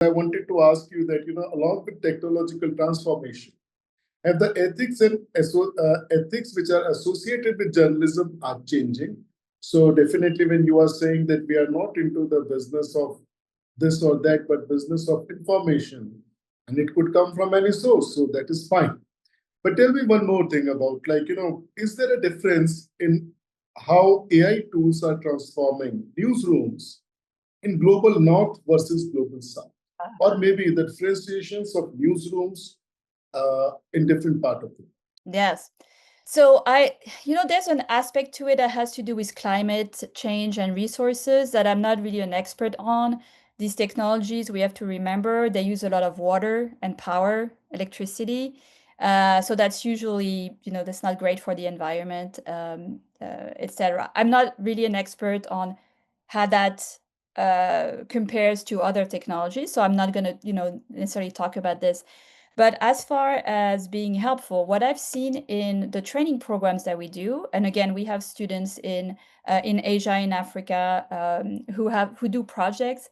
I wanted to ask you that, along with technological transformation, and the ethics and ethics which are associated with journalism are changing. So definitely, when you are saying that we are not into the business of this or that, but business of information, and it could come from any source, so that is fine. But tell me one more thing about, is there a difference in how AI tools are transforming newsrooms in global north versus global south, or maybe the differentiations of newsrooms in different part of the world? Yes. So there's an aspect to it that has to do with climate change and resources that I'm not really an expert on. These technologies, we have to remember, they use a lot of water and power, electricity. So that's usually, that's not great for the environment, etc. I'm not really an expert on how that compares to other technologies, so I'm not going to, necessarily talk about this. But as far as being helpful, what I've seen in the training programs that we do, and again, we have students in Asia, in Africa, who do projects,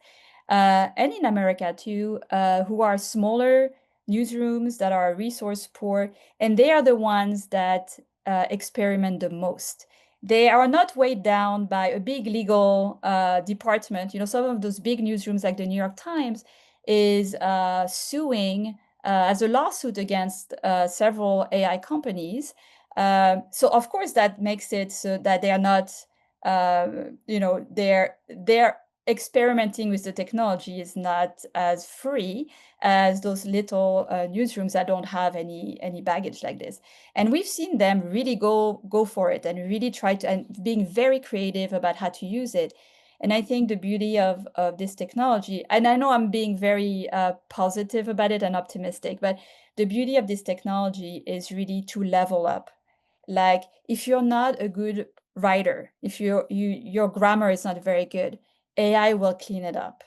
and in America too, who are smaller newsrooms that are resource poor, and they are the ones that experiment the most. They are not weighed down by a big legal department. Some of those big newsrooms, like the New York Times, is suing as a lawsuit against several AI companies. So of course that makes it so that they are not, they're experimenting with the technology is not as free as those little newsrooms that don't have any baggage like this. And we've seen them really go for it and really try to, and being very creative about how to use it. And I think the beauty of this technology, and I know I'm being very positive about it and optimistic, but the beauty of this technology is really to level up. Like if you're not a good writer, if your grammar is not very good, AI will clean it up.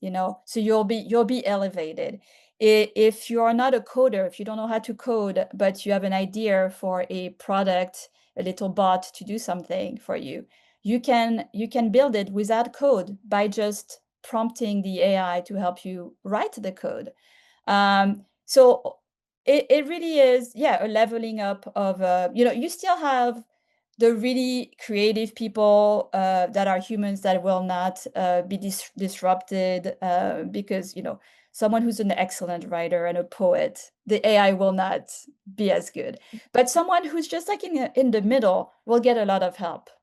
So you'll be elevated. If you're not a coder, if you don't know how to code, but you have an idea for a product, a little bot to do something for you, you can build it without code by just prompting the AI to help you write the code. So it really is, yeah, a leveling up of you still have the really creative people that are humans that will not be disrupted because someone who's an excellent writer and a poet, the AI will not be as good. But someone who's just like in the middle will get a lot of help.